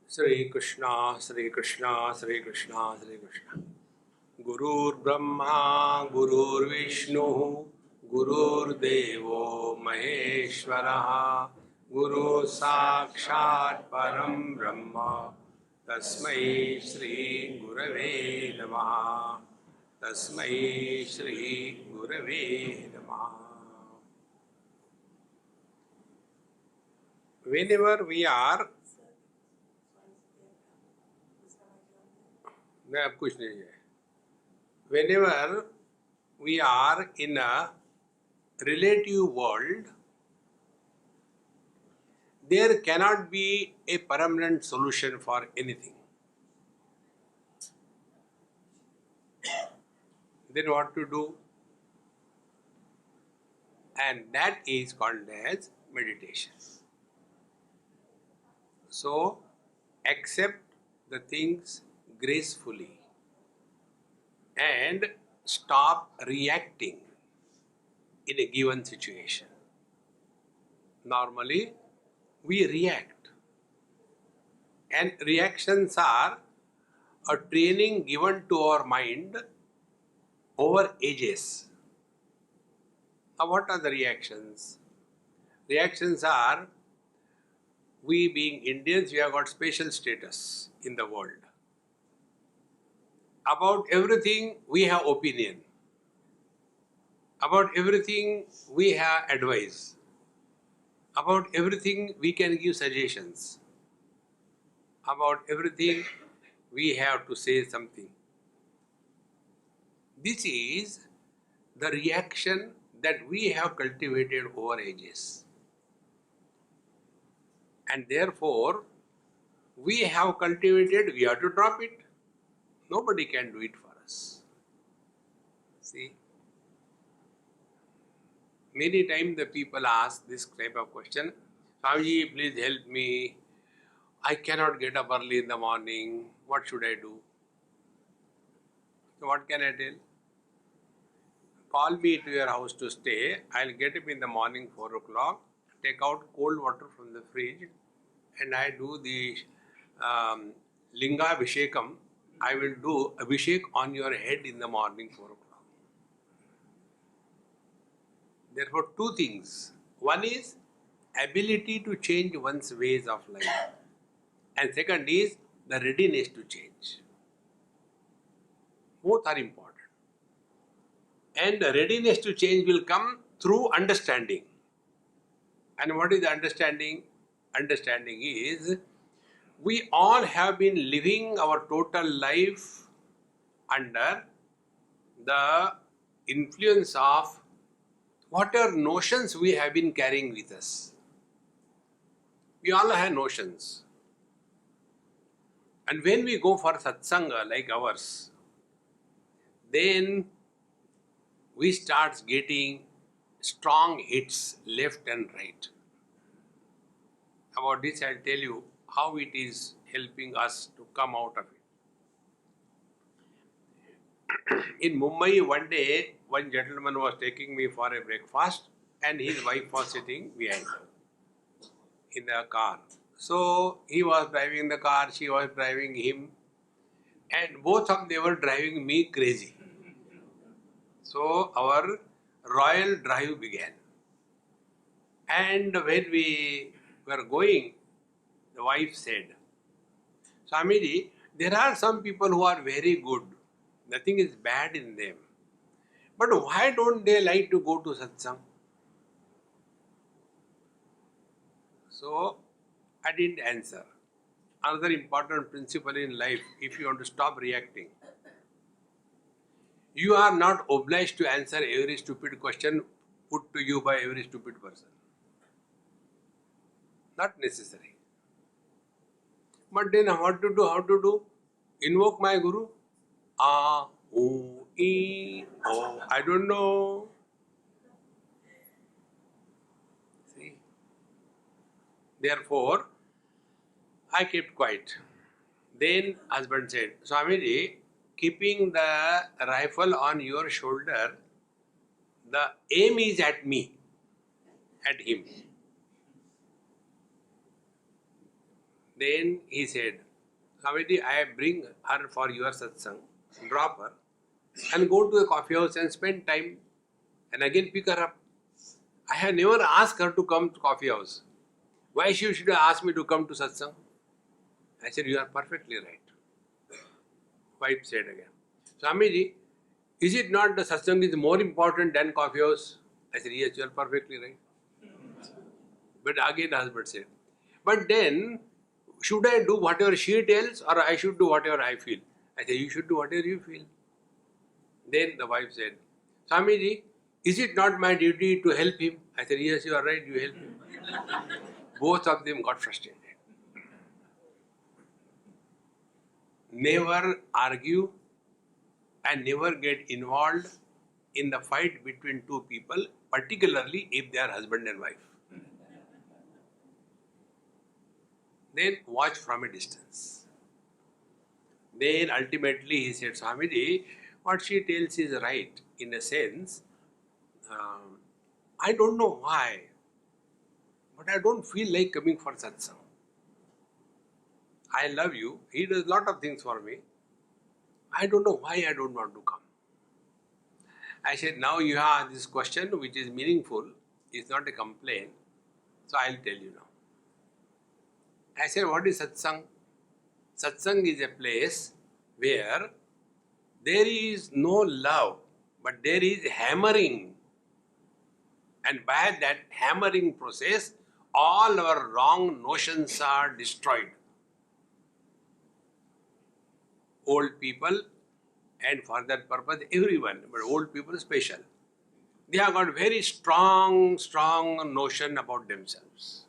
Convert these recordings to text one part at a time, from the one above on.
Sri Krishna, Sri Krishna, Sri Krishna, Sri Krishna. Gurur Brahma, Gurur Vishnu, Gurur Devo Maheshwaraha, Guru Sakshat Param Brahma, Tasmai Shri Gurave Namaha, Tasmai Shri Gurave Namaha. Whenever we are, मैं अब कुछ नहीं है. Whenever we are in a relative world, there cannot be a permanent solution for anything. Then what to do? And that is called as meditation. So, accept the things gracefully and stop reacting in a given situation. Normally, we react, and reactions are a training given to our mind over ages. Now, what are the reactions? Reactions are, we being Indians, we have got special status in the world. About everything, we have opinion. About everything, we have advice. About everything, we can give suggestions. About everything, we have to say something. This is the reaction that we have cultivated over ages. And therefore, we have cultivated, we have to drop it. Nobody can do it for us. See? Many times the people ask this type of question, Swamiji, please help me. I cannot get up early in the morning. What should I do? So what can I tell? Call me to your house to stay. I'll get up in the morning 4 o'clock, take out cold water from the fridge, and I do the Linga Abhishekam. I will do Abhishek on your head in the morning 4 o'clock. Therefore, two things. One is ability to change one's ways of life. And second is the readiness to change. Both are important. And the readiness to change will come through understanding. And what is the understanding? Understanding is, we all have been living our total life under the influence of whatever notions we have been carrying with us. We all have notions. And when we go for satsanga like ours, then we start getting strong hits left and right. About this I'll tell you how it is helping us to come out of it. In Mumbai one day, one gentleman was taking me for a breakfast and his wife was sitting behind in the car. So he was driving the car, she was driving him, and both of them were driving me crazy. So our royal drive began. And when we were going, the wife said, Swamiji, there are some people who are very good. Nothing is bad in them. But why don't they like to go to satsang? So I didn't answer. Another important principle in life, if you want to stop reacting, you are not obliged to answer every stupid question put to you by every stupid person. Not necessary. But then what to do? How to do? Invoke my Guru. Ah, oo, ee, oh, I don't know. See? Therefore, I kept quiet. Then husband said, Swamiji, keeping the rifle on your shoulder, the aim is at me, at him. Then he said, Swamiji, I bring her for your satsang, drop her, and go to a coffee house and spend time, and again pick her up. I have never asked her to come to coffee house. Why she should ask me to come to satsang? I said, you are perfectly right. Wife said again, Swamiji, is it not the satsang is more important than coffee house? I said, yes, you are perfectly right. But again the husband said, but then, should I do whatever she tells or I should do whatever I feel? I said, you should do whatever you feel. Then the wife said, Swamiji, is it not my duty to help him? I said, yes, you are right, you help him. Both of them got frustrated. Never argue and never get involved in the fight between two people, particularly if they are husband and wife. Then watch from a distance. Then ultimately he said, Swamiji, what she tells is right in a sense. I don't know why, but I don't feel like coming for satsang. I love you. He does a lot of things for me. I don't know why I don't want to come. I said, now you have this question which is meaningful. It's not a complaint. So I'll tell you now. I said, what is satsang? Satsang is a place where there is no love, but there is hammering. And by that hammering process, all our wrong notions are destroyed. Old people, and for that purpose, everyone, but old people special. They have got very strong notion about themselves.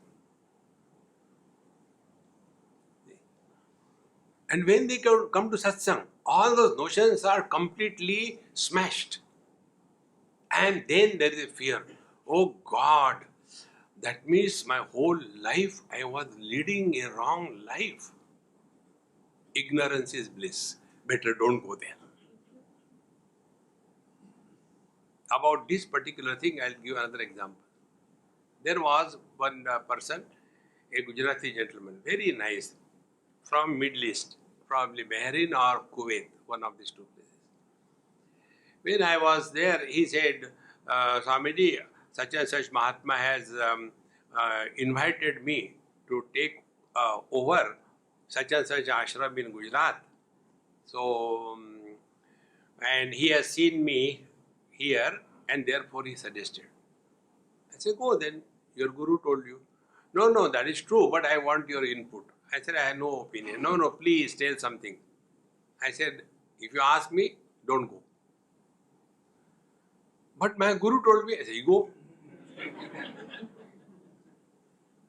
And when they come to satsang, all those notions are completely smashed. And then there is a fear. Oh God, that means my whole life I was leading a wrong life. Ignorance is bliss. Better don't go there. About this particular thing, I'll give another example. There was one person, a Gujarati gentleman, very nice, from Middle East, probably Bahrain or Kuwait, one of these two places. When I was there, he said, Swamiji, such and such Mahatma has invited me to take over such and such ashram in Gujarat. So, and he has seen me here and therefore he suggested. I said, go then, your guru told you. No, that is true, but I want your input. I said, I have no opinion. No, please tell something. I said, if you ask me, don't go. But my guru told me, I said, you go.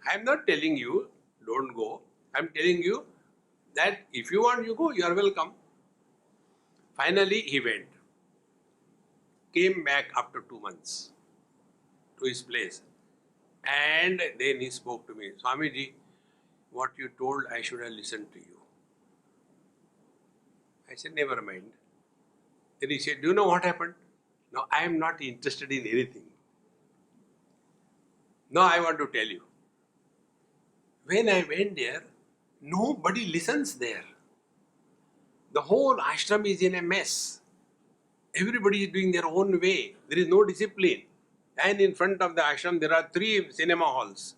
I am not telling you, don't go. I am telling you that if you want, you go, you are welcome. Finally, he went. Came back after 2 months to his place. And then he spoke to me, Swamiji, what you told, I should have listened to you. I said, never mind. Then he said, do you know what happened? No, I am not interested in anything. No, I want to tell you. When I went there, nobody listens there. The whole ashram is in a mess. Everybody is doing their own way. There is no discipline. And in front of the ashram, there are 3 cinema halls.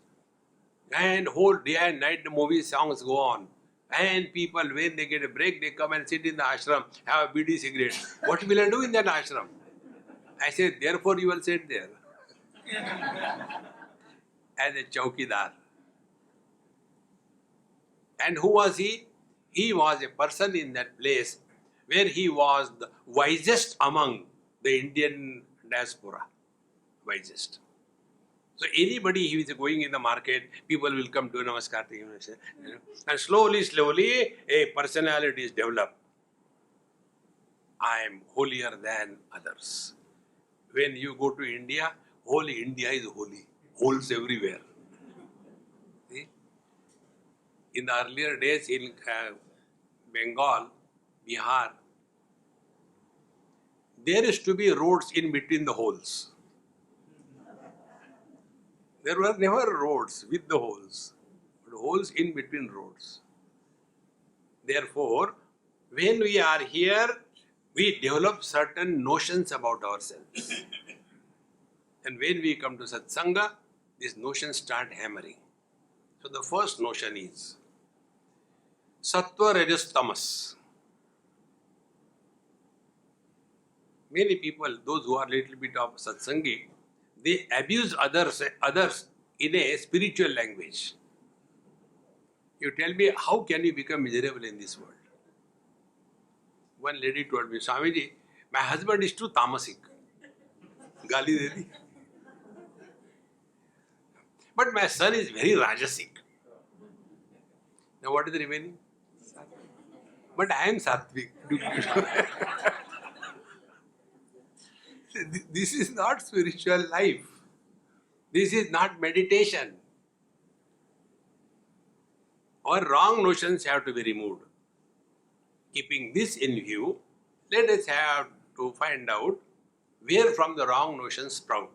And whole day and night the movie songs go on. And people, when they get a break, they come and sit in the ashram, have a BD cigarette. What will I do in that ashram? I said, therefore you will sit there. As a chowkidar. And who was he? He was a person in that place where he was the wisest among the Indian diaspora. Wisest. So anybody who is going in the market, people will come to Namaskar to him and say, and slowly a personality is developed. I am holier than others. When you go to India, whole India is holy. Holes everywhere. See? In the earlier days in Bengal, Bihar, there used to be roads in between the holes. There were never roads with the holes. but holes in between roads. Therefore, when we are here, we develop certain notions about ourselves. And when we come to satsanga, these notions start hammering. So the first notion is sattva, rajas, tamas. Many people, those who are little bit of satsangi, they abuse others in a spiritual language. You tell me, how can you become miserable in this world? One lady told me, Swamiji, my husband is too tamasic. Gali de di. But my son is very rajasic. Now what is the remaining? But I am sattvic. This is not spiritual life. This is not meditation. Our wrong notions have to be removed. Keeping this in view, let us have to find out where from the wrong notions sprout.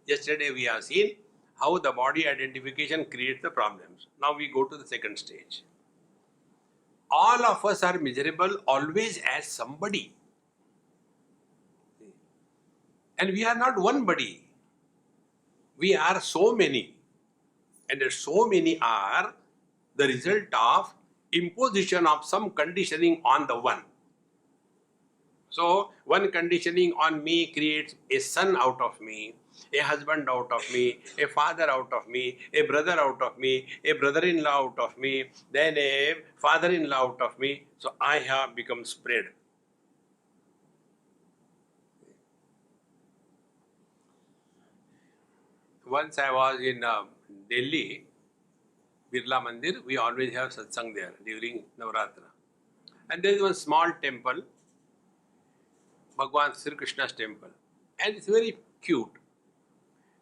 Yesterday we have seen how the body identification creates the problems. Now we go to the second stage. All of us are miserable always as somebody. And we are not one body. We are so many. And so many are the result of imposition of some conditioning on the one. So, one conditioning on me creates a son out of me, a husband out of me, a father out of me, a brother out of me, a brother-in-law out of me, then a father-in-law out of me. So, I have become spread. Once I was in Delhi, Birla Mandir, we always have satsang there during Navratra. And there is one small temple, Bhagwan Sri Krishna's temple. And it's very cute,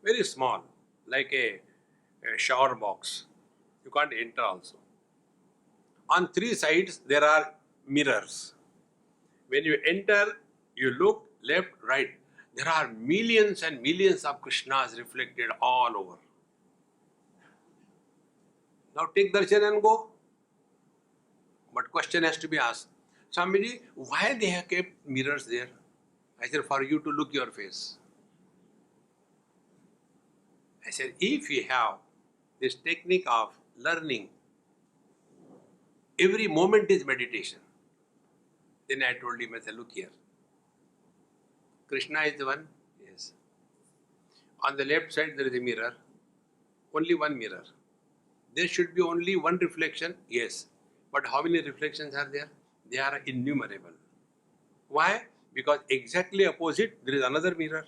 very small, like a shower box. You can't enter also. On three sides, there are mirrors. When you enter, you look left, right. There are millions and millions of Krishnas reflected all over. Now take darshan and go. But question has to be asked, Swamiji, why they have kept mirrors there? I said, for you to look your face. I said, if you have this technique of learning, every moment is meditation. Then I told him, I said, look here. Krishna is the one? Yes. On the left side there is a mirror. Only one mirror. There should be only one reflection? Yes. But how many reflections are there? They are innumerable. Why? Because exactly opposite there is another mirror.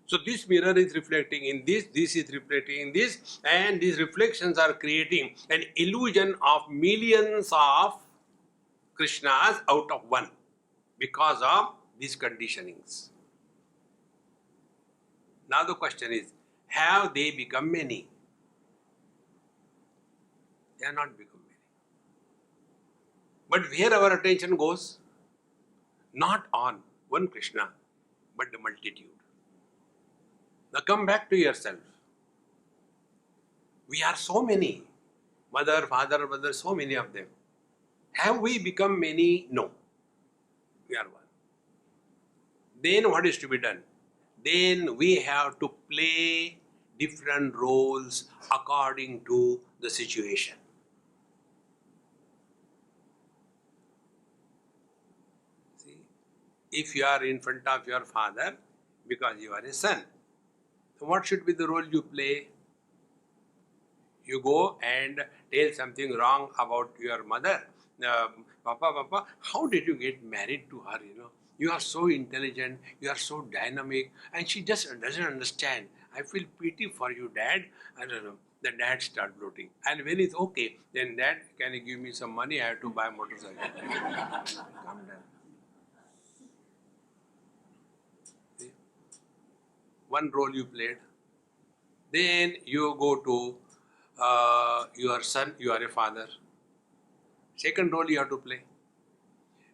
So this mirror is reflecting in this is reflecting in this, and these reflections are creating an illusion of millions of Krishnas out of one because of these conditionings. Now the question is, have they become many? They are not become many. But where our attention goes? Not on one Krishna, but the multitude. Now come back to yourself. We are so many. Mother, father, brother, so many of them. Have we become many? No. We are one. Then what is to be done? Then we have to play different roles according to the situation. See, if you are in front of your father because you are a son, so what should be the role you play? You go and tell something wrong about your mother. Papa, how did you get married to her? You are so intelligent, you are so dynamic, and she just doesn't understand. I feel pity for you, Dad. I don't know. The dad start bloating. And when it's okay, then Dad, can you give me some money? I have to buy a motorcycle. Calm down. See? One role you played. Then you go to your son, you are a father. Second role you have to play.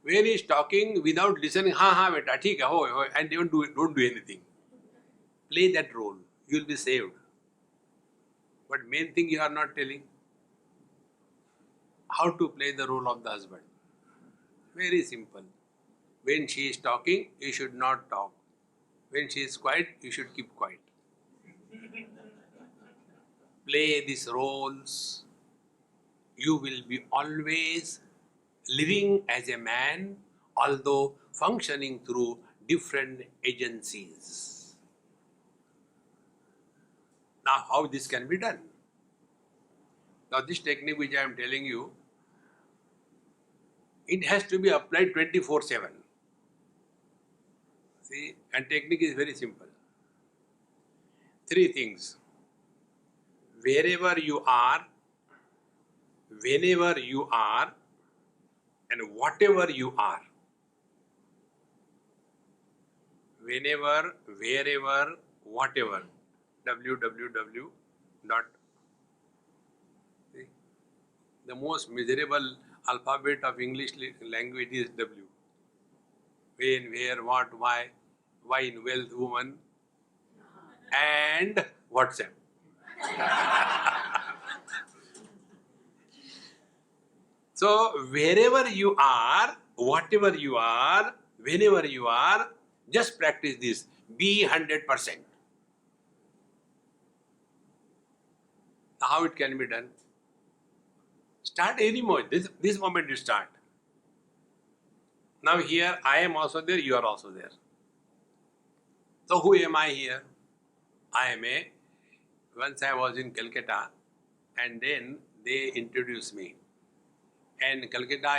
When he is talking without listening, ha beta, theek hai, ho, and don't do anything. Play that role. You will be saved. But main thing you are not telling. How to play the role of the husband. Very simple. When she is talking, you should not talk. When she is quiet, you should keep quiet. Play these roles. You will be always living as a man, although functioning through different agencies. Now, how this can be done? Now, this technique which I am telling you, it has to be applied 24/7. See, and technique is very simple. Three things. Wherever you are, whenever you are, and whatever you are. Whenever, wherever, whatever. www. See, the most miserable alphabet of English language is W. When, where, what, why in wealth, woman, and WhatsApp. So, wherever you are, whatever you are, whenever you are, just practice this. Be 100%. How it can be done? Start any moment. This moment you start. Now here I am also there, you are also there. So who am I here? Once I was in Calcutta and then they introduced me. And Calcutta,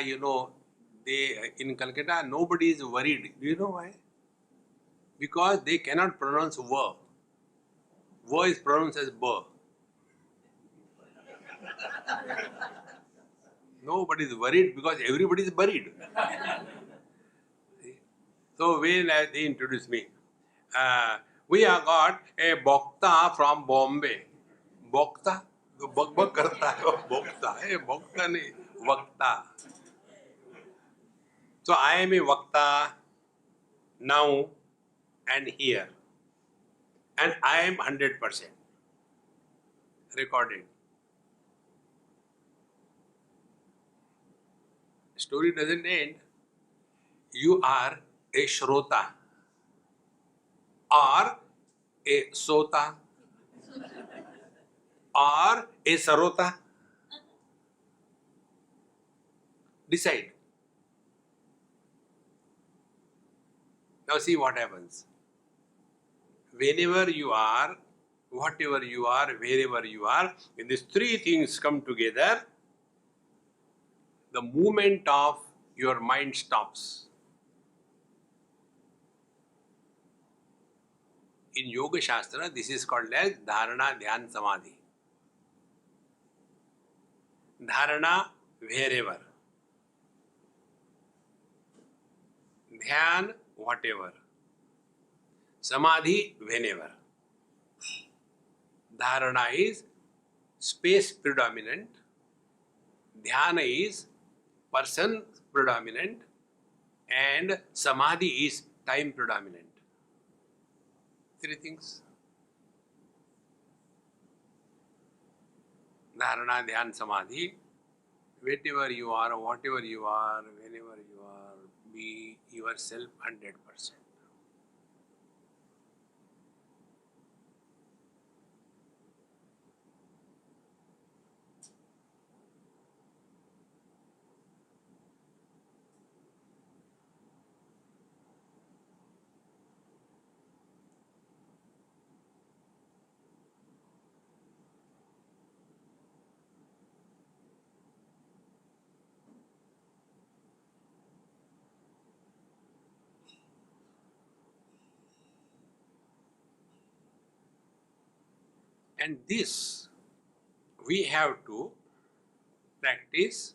in Calcutta nobody is worried. Do you know why? Because they cannot pronounce V. V is pronounced as B. Nobody is worried because everybody is buried. So when they introduced me, we have got a bhakta from Bombay. Bhakta? Bhak bhak karta hai, bhakta. Bhakta nahi, vakta. So I am a vakta now and here. And I am 100% recorded. Story doesn't end. You are a shrota or a sota or a sarota. Decide. Now see what happens. Whenever you are, whatever you are, wherever you are, when these three things come together, the movement of your mind stops. In Yoga Shastra, this is called as Dharana, Dhyan, Samadhi. Dharana, wherever. Dhyan, whatever. Samadhi, whenever. Dharana is space predominant. Dhyana is person predominant. And Samadhi is time predominant. Three things. Dharana, Dhyan, Samadhi. Wherever you are, whatever you are, whenever you are, be yourself 100%. And this we have to practice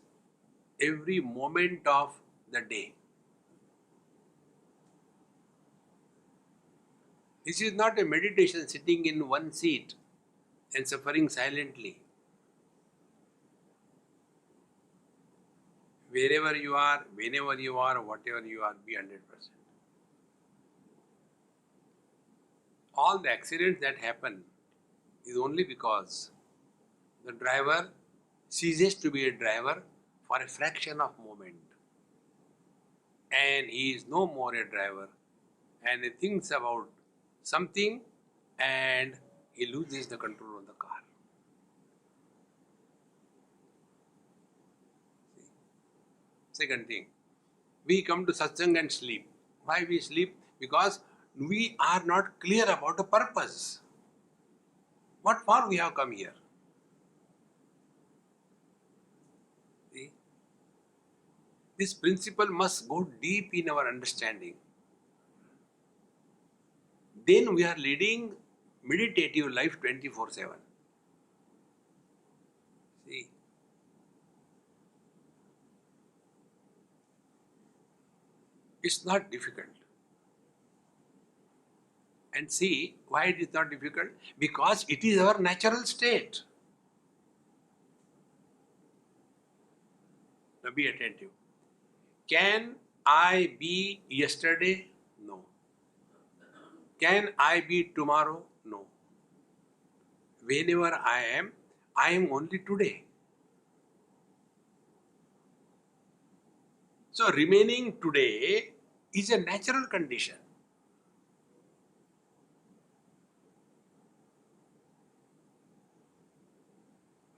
every moment of the day. This is not a meditation sitting in one seat and suffering silently. Wherever you are, whenever you are, whatever you are, be 100%. All the accidents that happen is only because The driver ceases to be a driver for a fraction of moment. And he is no more a driver. And he thinks about something and he loses the control of the car. See? Second thing, we come to satsang and sleep. Why we sleep? Because we are not clear about the purpose. What for we have come here? See? This principle must go deep in our understanding. Then we are leading meditative life 24/7. See? It's not difficult. And see why it is not difficult? Because it is our natural state. Now be attentive. Can I be yesterday? No. Can I be tomorrow? No. Whenever I am only today. So remaining today is a natural condition.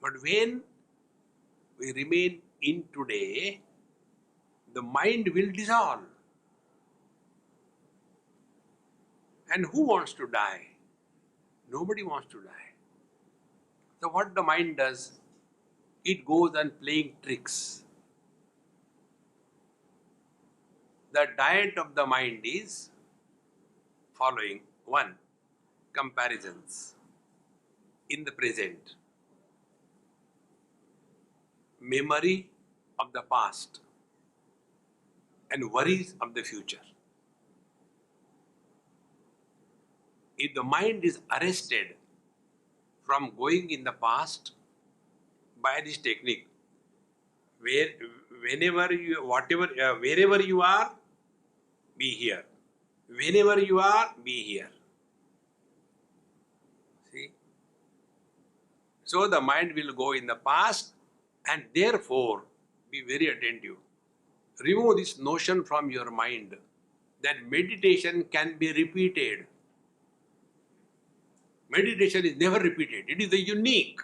But when we remain in today, the mind will dissolve. And who wants to die? Nobody wants to die. So what the mind does? It goes on playing tricks. The diet of the mind is following. 1. Comparisons in the present. Memory of the past and worries of the future. If the mind is arrested from going in the past by this technique, wherever you are, be here. Whenever you are, be here. See? So the mind will go in the past, and therefore be very attentive. Remove this notion from your mind that meditation can be repeated. Meditation is never repeated. It is the unique.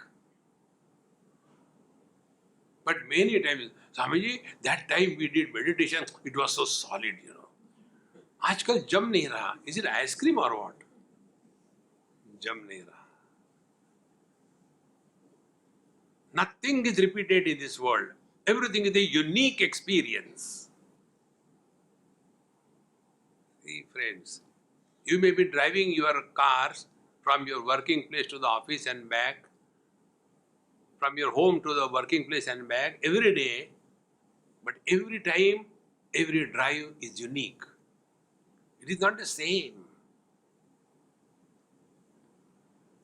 But many times, Swamiji, that time we did meditation, it was so solid, आजकल जम नहीं रहा. Is it ice cream or what? जम नहीं रहा. Nothing is repeated in this world. Everything is a unique experience. See, friends, you may be driving your cars from your working place to the office and back, from your home to the working place and back every day, but every time, every drive is unique. It is not the same.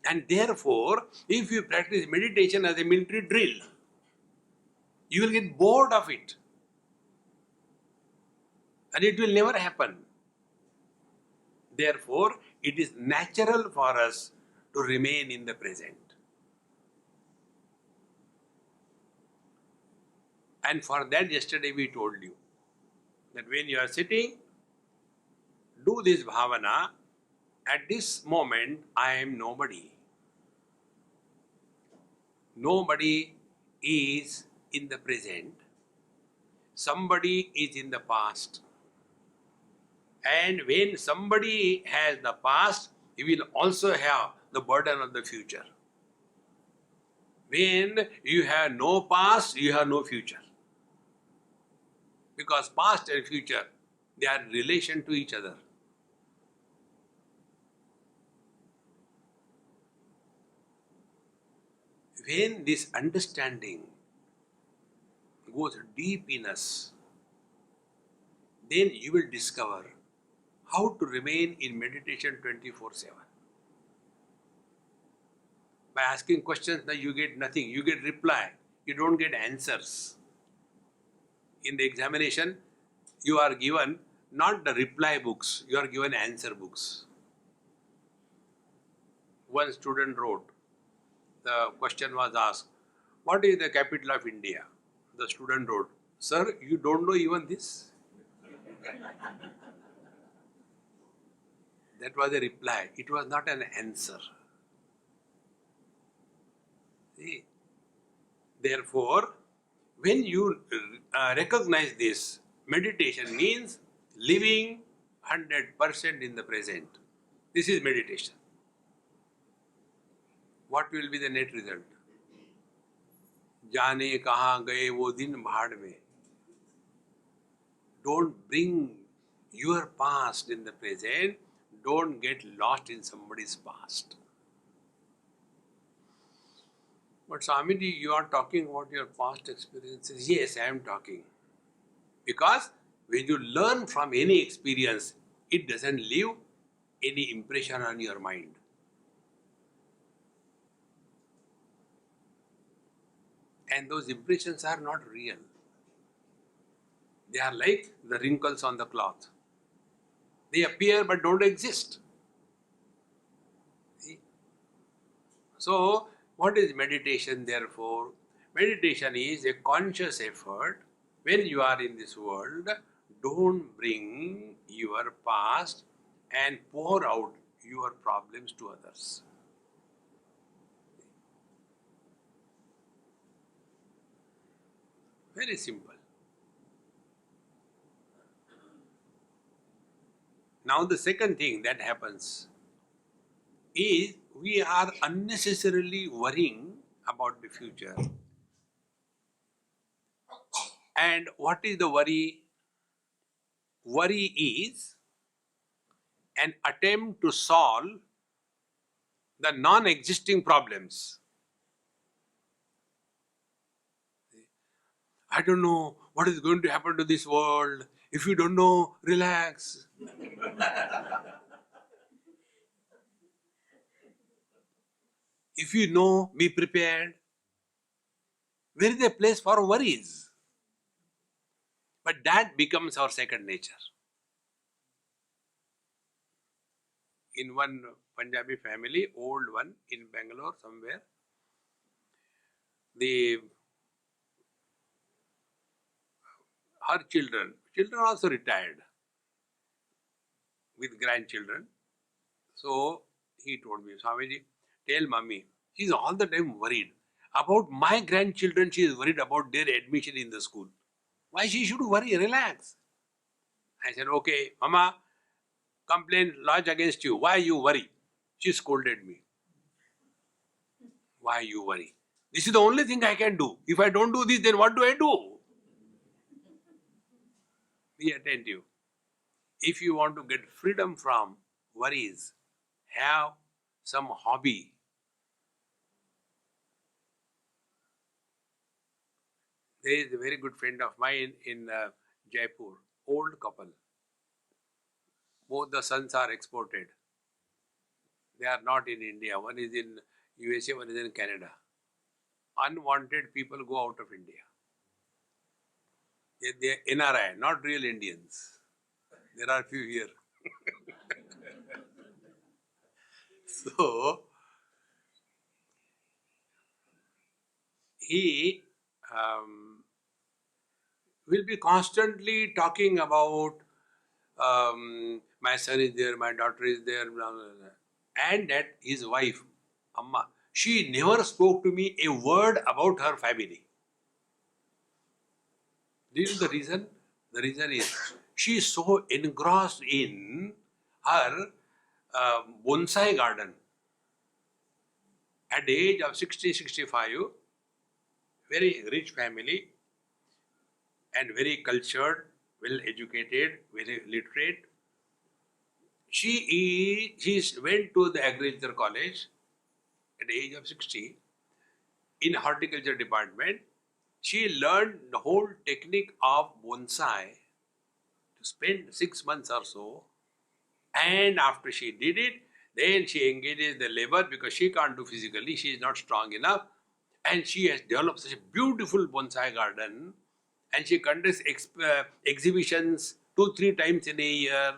And therefore, if you practice meditation as a military drill, you will get bored of it. And it will never happen. Therefore, it is natural for us to remain in the present. And for that, yesterday we told you that when you are sitting, do this bhavana. At this moment, I am nobody. Nobody is in the present. Somebody is in the past. And when somebody has the past, he will also have the burden of the future. When you have no past, you have no future. Because past and future, they are in relation to each other. When this understanding goes deep in us, then you will discover how to remain in meditation 24/7. By asking questions, now you get nothing. You get reply. You don't get answers. In the examination, you are given not the reply books, you are given answer books. One student wrote, the question was asked, what is the capital of India? The student wrote, sir, you don't know even this? That was a reply. It was not an answer. See? Therefore, when you recognize this, meditation means living 100% in the present. This is meditation. What will be the net result? जाने कहाँ गए वो दिन भाड़ में. Don't bring your past in the present. Don't get lost in somebody's past. But Swamiji, you are talking about your past experiences. Yes, I am talking. Because when you learn from any experience, it doesn't leave any impression on your mind. And those impressions are not real. They are like the wrinkles on the cloth. They appear but don't exist. See? So, what is meditation therefore? Meditation is a conscious effort. When you are in this world, don't bring your past and pour out your problems to others. Very simple. Now the second thing that happens is we are unnecessarily worrying about the future. And what is the worry? Worry is an attempt to solve the non-existing problems. I don't know what is going to happen to this world. If you don't know, relax. If you know, be prepared. Where is a place for worries? But that becomes our second nature. In one Punjabi family, old one in Bangalore somewhere, her children also retired with grandchildren. So he told me, Swamiji, tell mommy, she's all the time worried. About my grandchildren, she is worried about their admission in the school. Why she should worry? Relax. I said, okay, Mama, complaint lodged against you. Why you worry? She scolded me. Why you worry? This is the only thing I can do. If I don't do this, then what do I do? Be attentive. If you want to get freedom from worries, have some hobby. There is a very good friend of mine in Jaipur, old couple. Both the sons are exported. They are not in India. One is in USA, one is in Canada. Unwanted people go out of India. They are NRI, not real Indians. There are few here. So, he will be constantly talking about my son is there, my daughter is there, blah, blah, blah. And that his wife, Amma, she never spoke to me a word about her family. This is the reason. The reason is she is so engrossed in her bonsai garden. At the age of 60, 65, very rich family and very cultured, well educated, very literate. She went to the agriculture college at the age of 60 in horticulture department. She learned the whole technique of bonsai to spend 6 months or so. And after she did it, then she engages the labor because she can't do physically, she is not strong enough. And she has developed such a beautiful bonsai garden. And she conducts exhibitions 2-3 times in a year.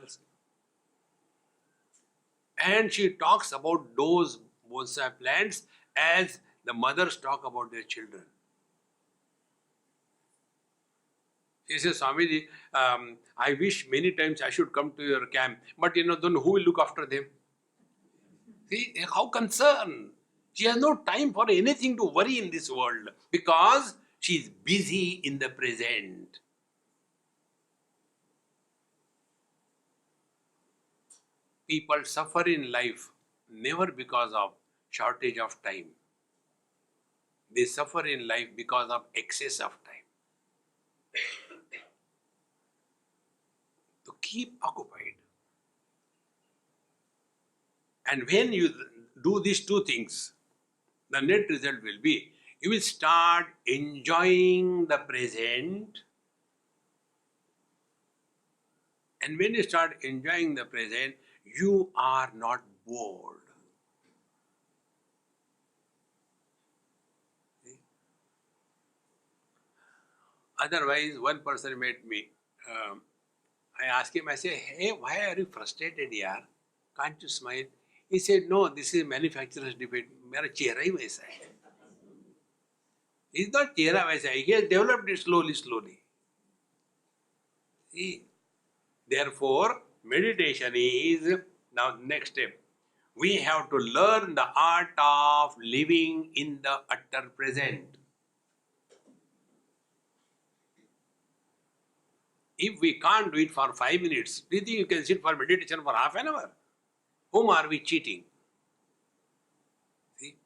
And she talks about those bonsai plants as The mothers talk about their children. She says, Swamiji, I wish many times I should come to your camp, but then who will look after them? See, how concerned. She has no time for anything to worry in this world because she is busy in the present. People suffer in life never because of shortage of time. They suffer in life because of excess of time. To keep occupied. And when you do these two things, the net result will be you will start enjoying the present. And when you start enjoying the present, you are not bored. See? Otherwise, one person met me. I asked him, I said, hey, why are you frustrated, yaar? Can't you smile? He said, no, this is manufacturer's defect. मेरा चेहरा ही वैसा है. It's not चेहरा वैसा है. He has developed it slowly. See? Therefore, meditation is now next step. We have to learn the art of living in the utter present. If we can't do it for 5 minutes, do you think you can sit for meditation for half an hour? Whom are we cheating? See?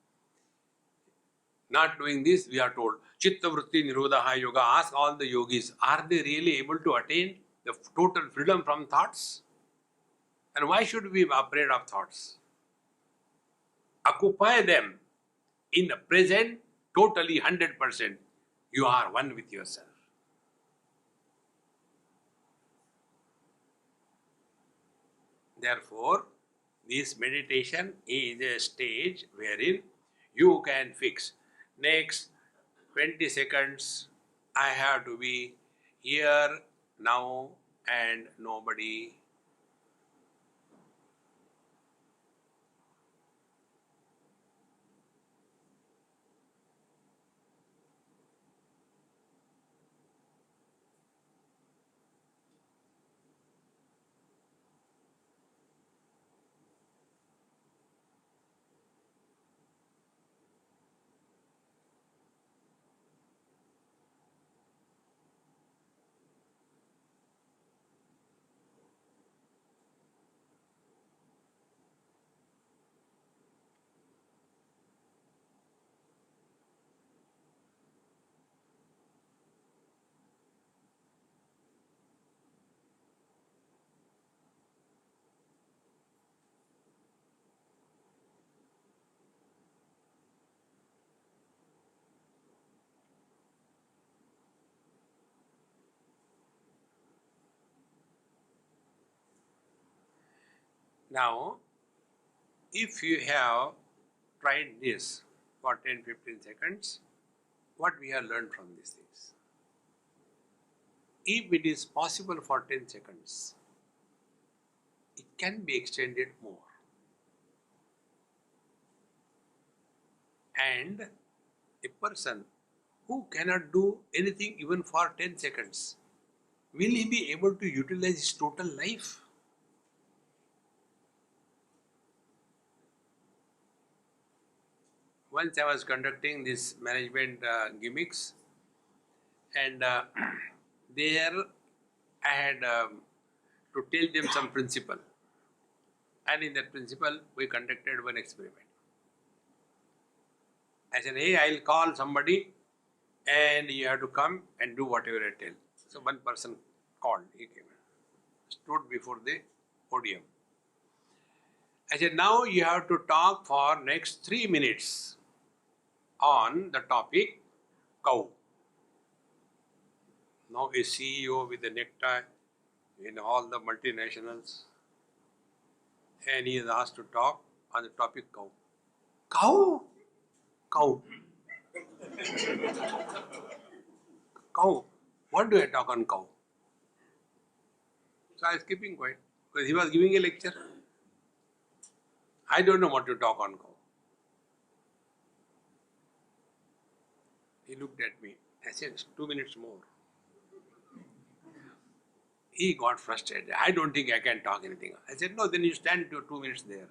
Not doing this, we are told, Chitta Vritti Nirodha Yoga. Ask all the yogis, are they really able to attain the total freedom from thoughts? And why should we be afraid of thoughts? Occupy them in the present, totally 100%. You are one with yourself. Therefore, this meditation is a stage wherein you can fix. Next 20 seconds, I have to be here, now, and nobody. Now, if you have tried this for 10-15 seconds, what we have learned from these things? If it is possible for 10 seconds, it can be extended more. And a person who cannot do anything even for 10 seconds, will he be able to utilize his total life? Once I was conducting this management gimmicks, and there I had to tell them some principle. And in that principle, we conducted one experiment. I said, hey, I'll call somebody and you have to come and do whatever I tell. So one person called, he came, stood before the podium. I said, now you have to talk for next 3 minutes on the topic cow. Now a CEO with a necktie in all the multinationals, and he is asked to talk on the topic cow. Cow? Cow. Cow. What do I talk on cow? So I was keeping quiet because he was giving a lecture. I don't know what to talk on cow. He looked at me. I said, 2 minutes more. He got frustrated. I don't think I can talk anything. I said, no, then you stand to 2 minutes there.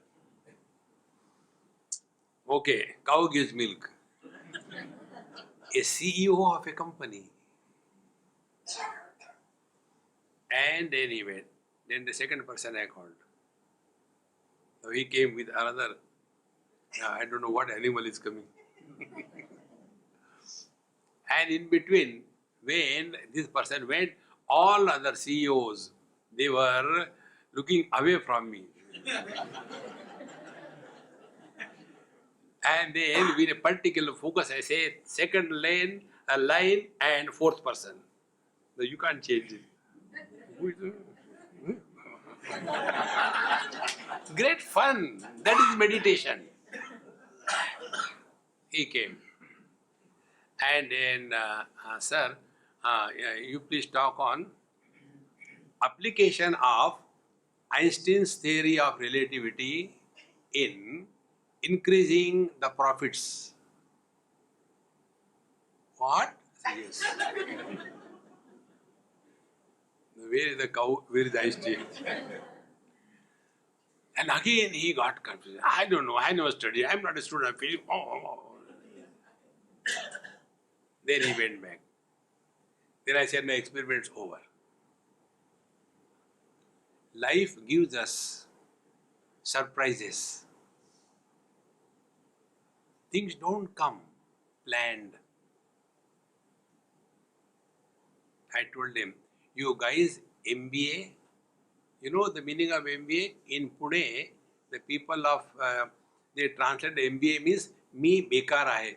Okay, cow gives milk. A CEO of a company. And then he went. Then the second person I called. So he came with another, I don't know what animal is coming. And in between, when this person went, all other CEOs, they were looking away from me. And then with a particular focus, I say second lane, a line, and fourth person. So you can't change it. Great fun. That is meditation. He came. And then, sir, you please talk on application of Einstein's theory of relativity in increasing the profits. What? Yes. Where is the cow? Where is the Einstein? And again he got confused. I don't know. I never studied. I'm not a student. I'm feeling. Then he went back. Then I said, my experiment's over. Life gives us surprises. Things don't come planned. I told him, you guys, MBA, you know the meaning of MBA? In Pune, the people of, they translate MBA means, me bekar aahe.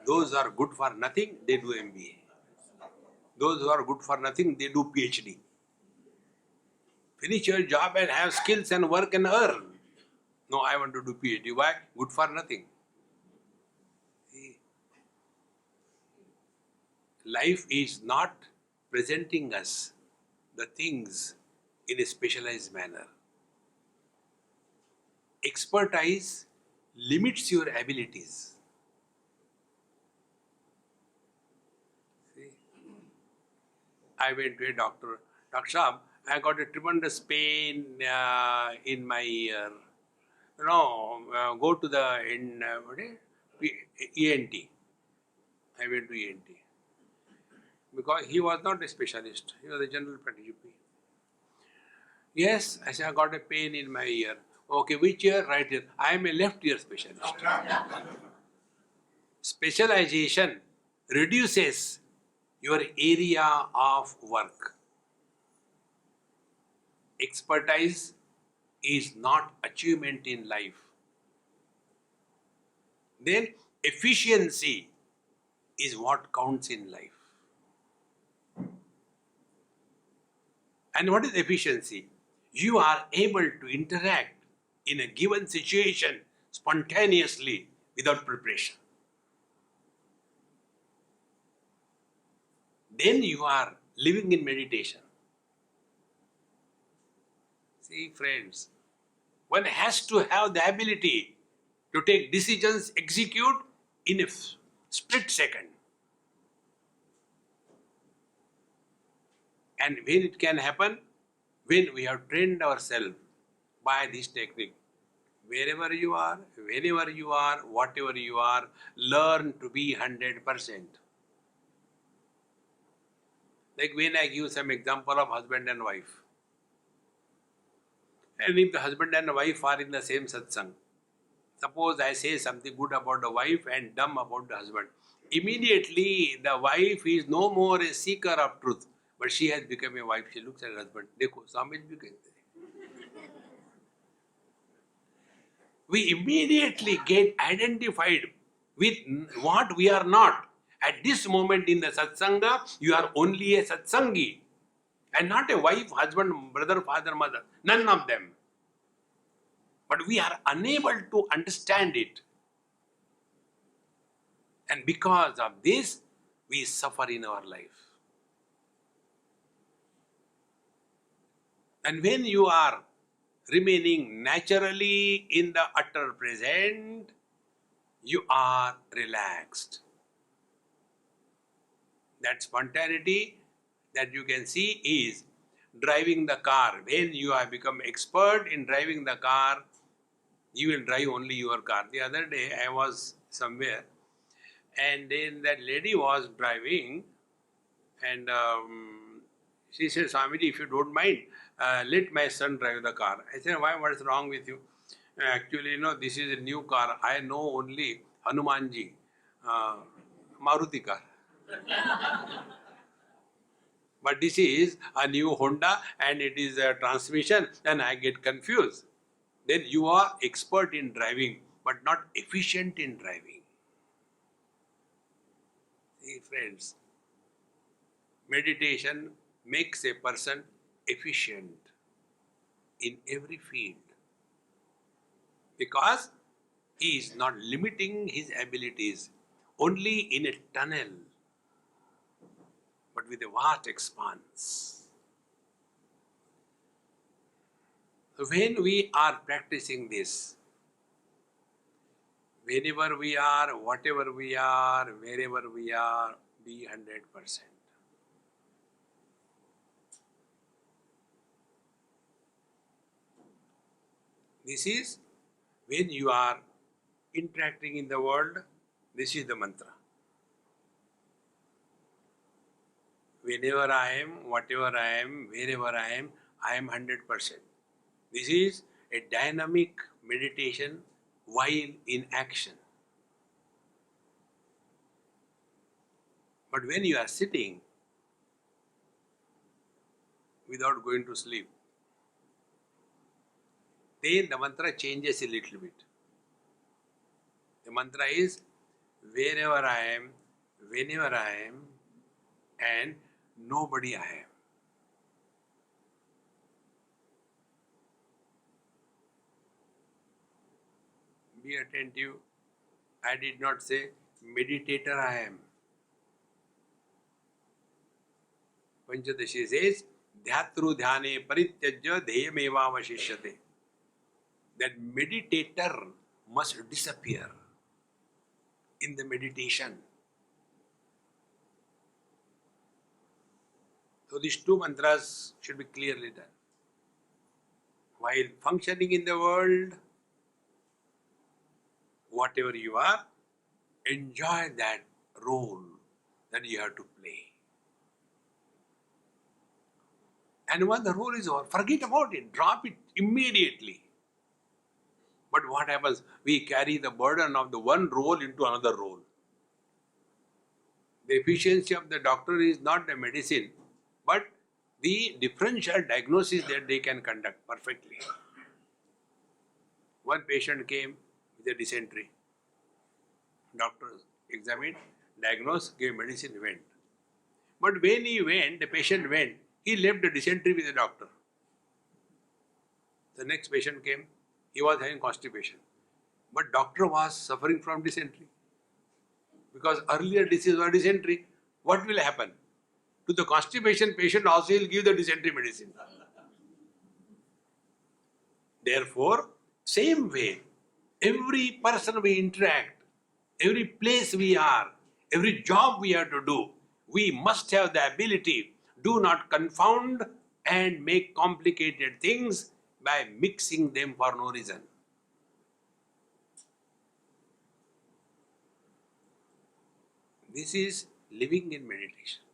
Those who are good for nothing, they do MBA. Those who are good for nothing, they do PhD. Finish your job and have skills and work and earn. No, I want to do PhD. Why? Good for nothing. See? Life is not presenting us the things in a specialized manner. Expertise limits your abilities. See? I went to a doctor. Doctor Saab, I got a tremendous pain in my ear. Go to the ENT. I went to ENT. Because he was not a specialist. He was a general practitioner. Yes, I said, I got a pain in my ear. Okay, which ear? Right ear. I am a left ear specialist. Specialization reduces your area of work. Expertise is not achievement in life. Then efficiency is what counts in life. And what is efficiency? You are able to interact in a given situation spontaneously without preparation. Then you are living in meditation. See, friends, one has to have the ability to take decisions, execute in a split second. And when it can happen, when we have trained ourselves by this technique, wherever you are, whenever you are, whatever you are, learn to be 100%. Like when I give some example of husband and wife. And if the husband and wife are in the same satsang, suppose I say something good about the wife and dumb about the husband, immediately the wife is no more a seeker of truth, but she has become a wife. She looks at her husband. Dekho, Swami ji bhi kehte hain. We immediately get identified with what we are not. At this moment in the satsanga, you are only a satsangi and not a wife, husband, brother, father, mother. None of them. But we are unable to understand it. And because of this, we suffer in our life. And when you are remaining naturally in the utter present, you are relaxed. That spontaneity that you can see is driving the car. When you have become expert in driving the car, you will drive only your car. The other day I was somewhere and then that lady was driving and she said, Swamiji, if you don't mind, let my son drive the car. I said, why? What's wrong with you? Actually, this is a new car. I know only Hanumanji, uh, Maruti car. But this is a new Honda and it is a transmission and I get confused. Then you are expert in driving but not efficient in driving. See friends, meditation makes a person efficient in every field because he is not limiting his abilities only in a tunnel but with a vast expanse. So when we are practicing this, whenever we are, whatever we are, wherever we are, be 100%. This is when you are interacting in the world, this is the mantra. Whenever I am, whatever I am, wherever I am 100%. This is a dynamic meditation while in action. But when you are sitting without going to sleep, then the mantra changes a little bit. The mantra is wherever I am, whenever I am, and nobody I am. Be attentive. I did not say meditator I am. Panchadashi says, Dhyatru dhyane parityajya dheyameva vashishyate. That meditator must disappear in the meditation. So these two mantras should be clearly done. While functioning in the world, whatever you are, enjoy that role that you have to play. And when the role is over, forget about it, drop it immediately. But what happens? We carry the burden of the one role into another role. The efficiency of the doctor is not the medicine, but the differential diagnosis that they can conduct perfectly. One patient came with a dysentery. Doctor examined, diagnosed, gave medicine, went. But when he went, the patient went, he left the dysentery with the doctor. The next patient came, he was having constipation. But doctor was suffering from dysentery. Because earlier disease was dysentery. What will happen? To the constipation patient also he will give the dysentery medicine. Therefore, same way, every person we interact, every place we are, every job we have to do, we must have the ability. Do not confound and make complicated things by mixing them for no reason. This is living in meditation.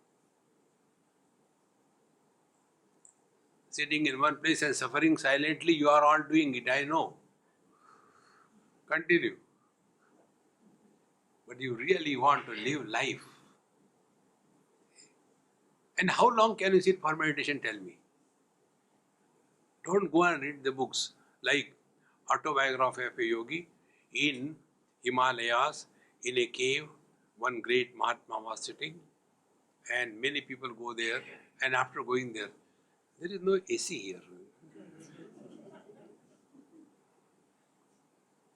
Sitting in one place and suffering silently, you are all doing it, I know. Continue. But you really want to live life. And how long can you sit for meditation, tell me? Don't go and read the books like Autobiography of a Yogi in Himalayas, in a cave, one great Mahatma was sitting and many people go there and after going there is no AC here.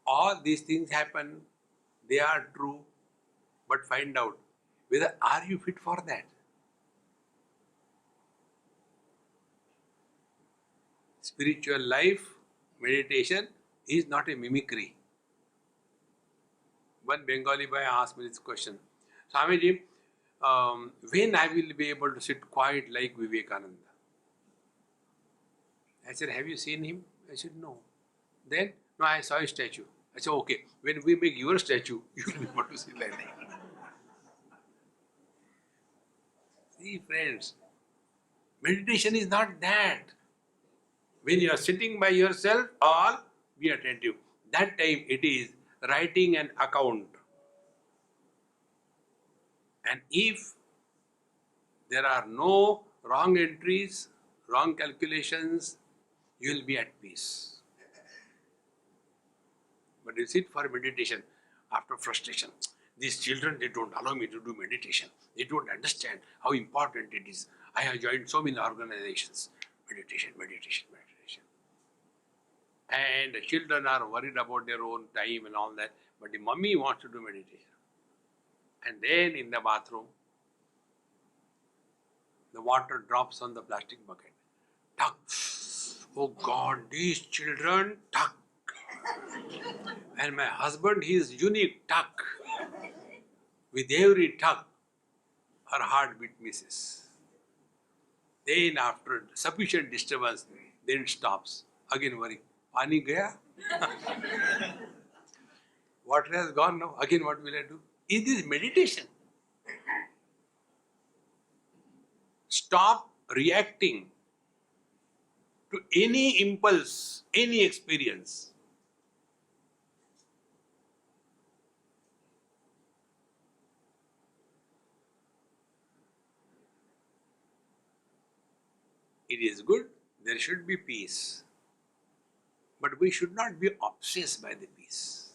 All these things happen, they are true, but find out whether are you fit for that. Spiritual life, meditation is not a mimicry. One Bengali boy asked me this question, Swamiji, when I will be able to sit quiet like Vivekananda? I said, have you seen him? I said, no. Then, no, I saw his statue. I said, okay, when we make your statue, you will be able to sit like that. See, friends, meditation is not that. When you are sitting by yourself, or be attentive. That time it is writing an account. And if there are no wrong entries, wrong calculations, you will be at peace. But you sit for meditation after frustration. These children, they don't allow me to do meditation. They don't understand how important it is. I have joined so many organizations. Meditation, meditation, meditation. And the children are worried about their own time and all that. But the mummy wants to do meditation. And then in the bathroom, the water drops on the plastic bucket. Tuck. Oh God, these children, tuck. And my husband, he is unique, tuck. With every tuck, her heartbeat misses. Then after sufficient disturbance, then it stops. Again worry. Pani gaya? Water has gone now. Again what will I do? Is this meditation? Stop reacting to any impulse, any experience. It is good, there should be peace. But we should not be obsessed by the peace.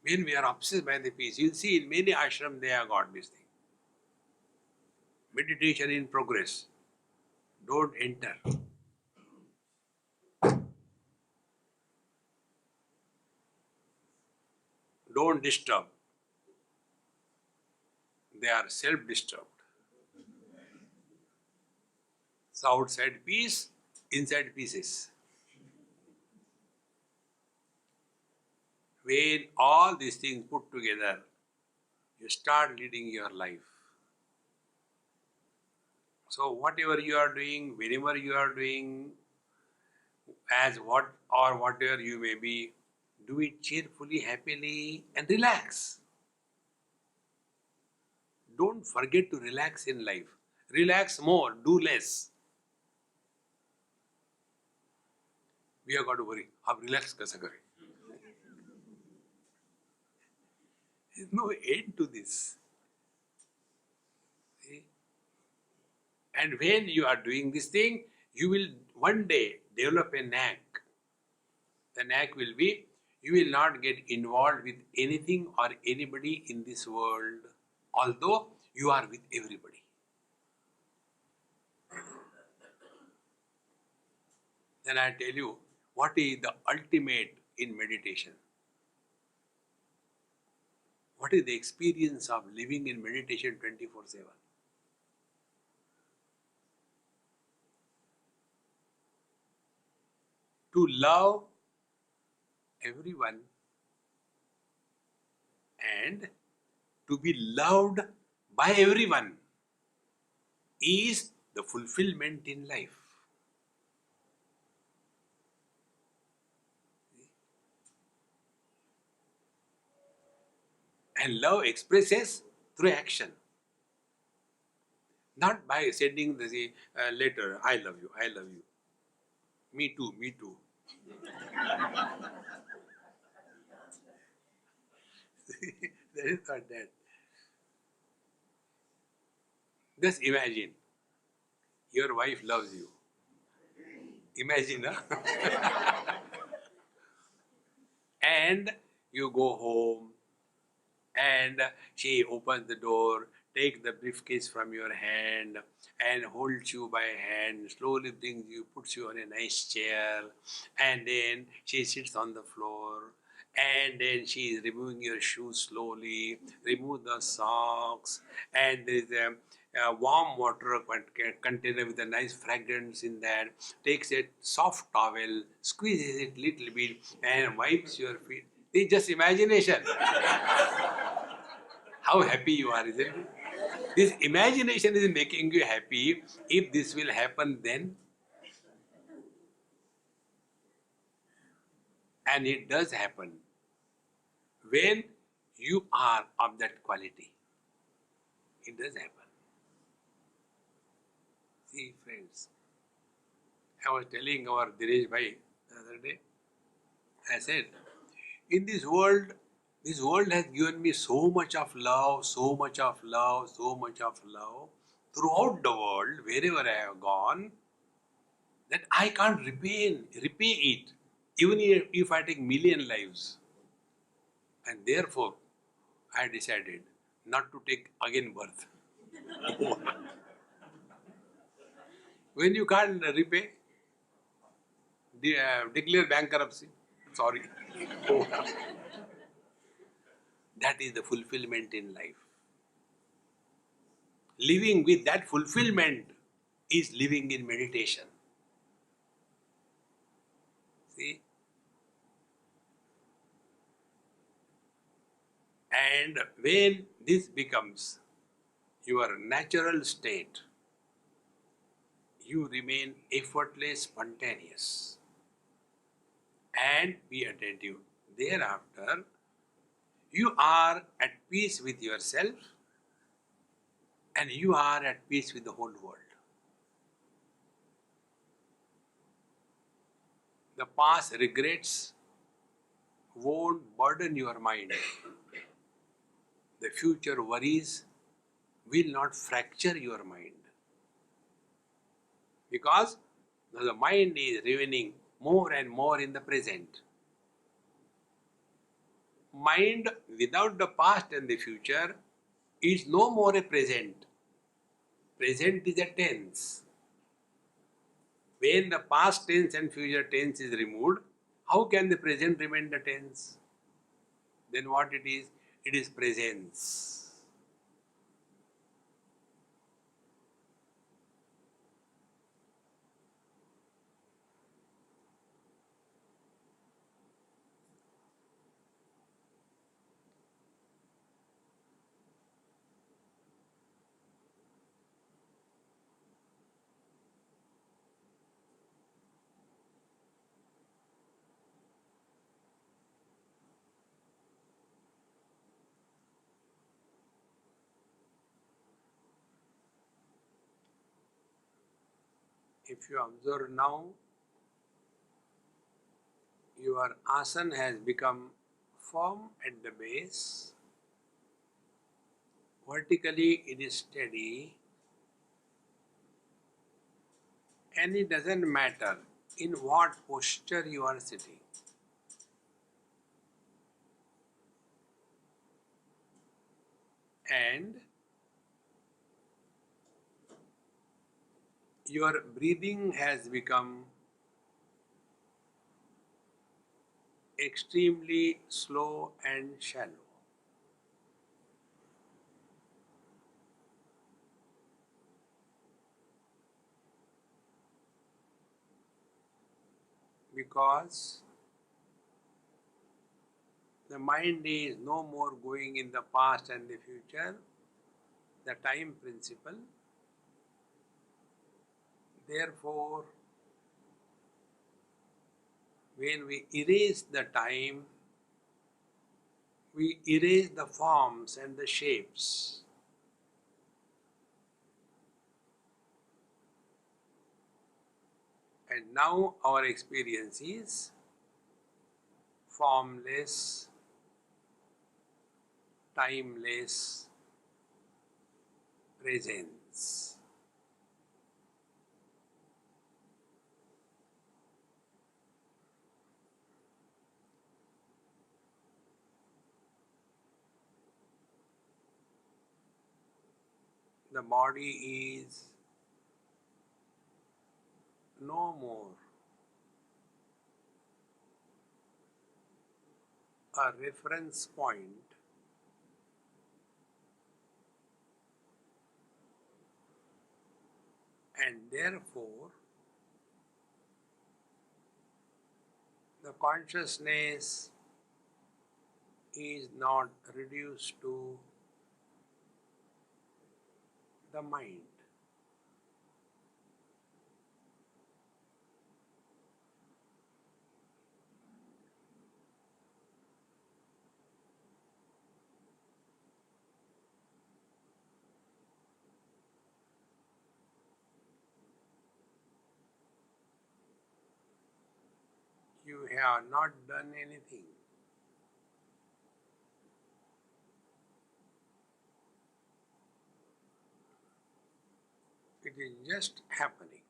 When we are obsessed by the peace, you'll see in many ashrams they have got this thing. Meditation in progress. Don't enter. Don't disturb. They are self-disturbed. So outside peace, inside pieces. When all these things put together, you start leading your life. So whatever you are doing, whenever you are doing, as what or whatever you may be, do it cheerfully, happily, and relax. Don't forget to relax in life. Relax more, do less. We have got to worry. Ab relax kaisa kare? There is no end to this. See? And when you are doing this thing, you will one day develop a knack. The knack will be, you will not get involved with anything or anybody in this world, although you are with everybody. Then I tell you, what is the ultimate in meditation? What is the experience of living in meditation 24/7? To love everyone and to be loved by everyone is the fulfillment in life. And love expresses through action. Not by sending the letter, I love you, I love you. Me too, me too. That is not that. Just imagine, your wife loves you. Imagine, huh? And you go home and she opens the door, takes the briefcase from your hand and holds you by hand, slowly brings you, puts you on a nice chair, and then she sits on the floor, and then she is removing your shoes slowly, remove the socks, and there is a warm water container with a nice fragrance in that, takes a soft towel, squeezes it little bit and wipes your feet. It's just imagination. How happy you are, isn't it? This imagination is making you happy. If this will happen then, and it does happen, when you are of that quality, it does happen. See, friends, I was telling our Dinesh Bhai the other day, I said, in this world has given me so much of love, so much of love, so much of love throughout the world, wherever I have gone, that I can't repay it, even if I take million lives. And therefore, I decided not to take again birth. When you can't repay, declare bankruptcy. Sorry. That is the fulfillment in life. Living with that fulfillment is living in meditation. See? And when this becomes your natural state, you remain effortless, spontaneous, and be attentive. Thereafter, you are at peace with yourself and you are at peace with the whole world. The past regrets won't burden your mind. The future worries will not fracture your mind. Because the mind is remaining more and more in the present. Mind without the past and the future is no more a present. Present is a tense. When the past tense and future tense is removed, how can the present remain the tense? Then what it is? It is presence. If you observe now, your asana has become firm at the base. Vertically it is steady, and it doesn't matter in what posture you are sitting. And your breathing has become extremely slow and shallow. Because the mind is no more going in the past and the future, the time principle. Therefore, when we erase the time, we erase the forms and the shapes. And now our experience is formless, timeless presence. The body is no more a reference point And therefore, the consciousness is not reduced to the mind. You have not done anything. It is just happening.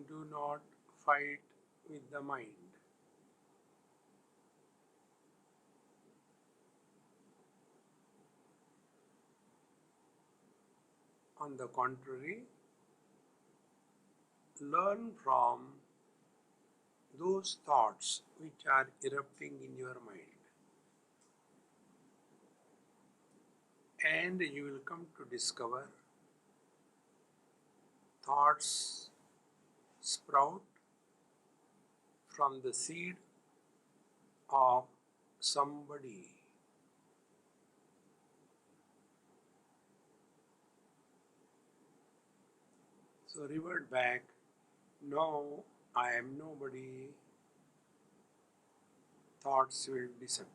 Do not fight with the mind. On the contrary, learn from those thoughts which are erupting in your mind, and you will come to discover thoughts sprout from the seed of somebody. So revert back, no, I am nobody, thoughts will disappear.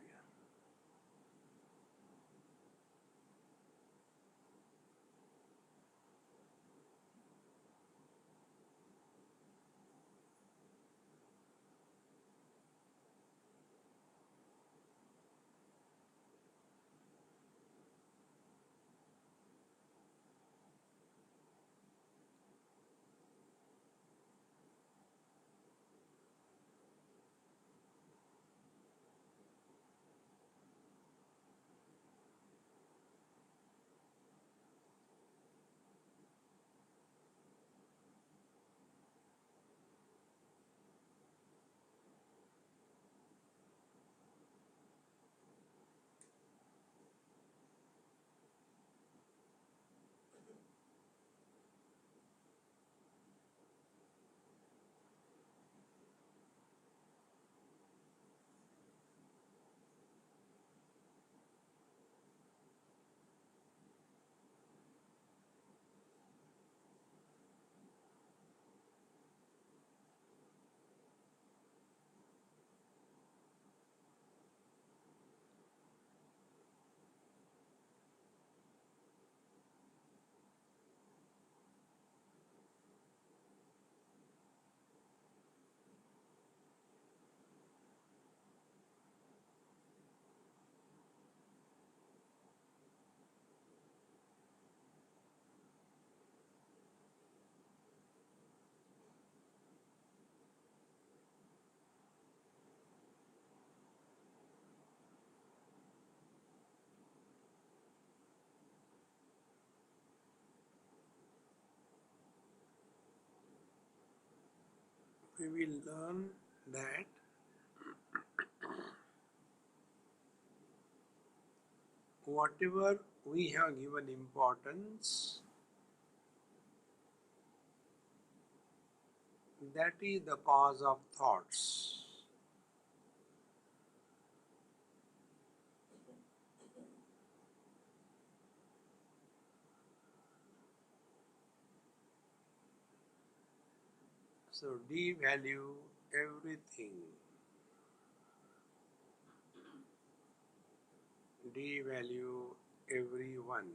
we will learn that whatever we have given importance, that is the cause of thoughts. So devalue everything, devalue everyone.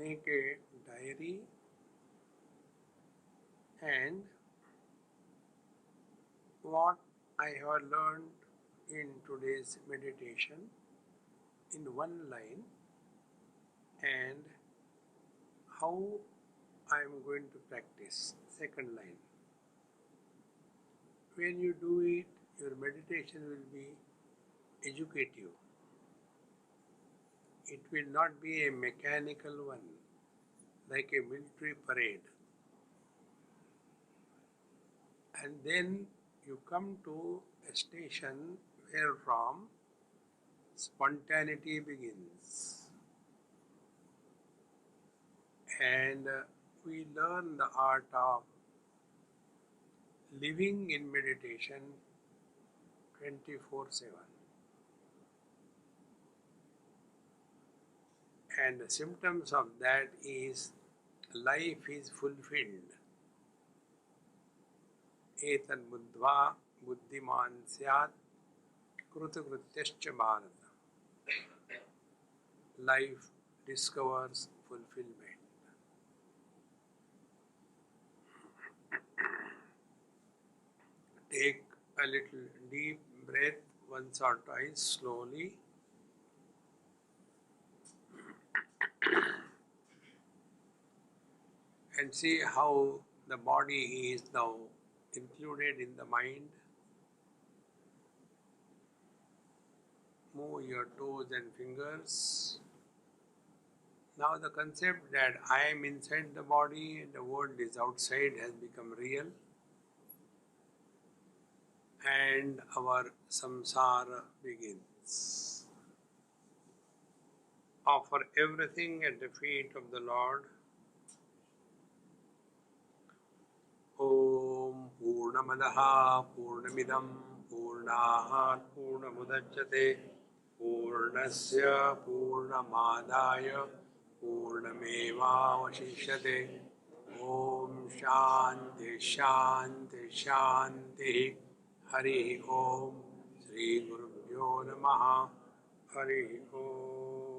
make a diary and what I have learned in today's meditation in one line and how I am going to practice. Second line. When you do it, your meditation will be educative. It will not be a mechanical one, like a military parade. And then you come to a station where from spontaneity begins. And we learn the art of living in meditation 24/7. And the symptoms of that is life is fulfilled. Etan buddhva buddhiman syat krutagrutyascha bharata. Life discovers fulfillment. Take a little deep breath once or twice slowly. And see how the body is now included in the mind. Move your toes and fingers. Now the concept that I am inside the body and the world is outside has become real. And our samsara begins. Offer everything at the feet of the Lord. Om Purnamadaha Purnamidam Purnahat Purnamudachyate Purnasya Purnamadaya Purnamevavashishyate. Om Shanti Shanti Shanti. Hari Om. Shri Gurubhyo Namaha. Hari Om.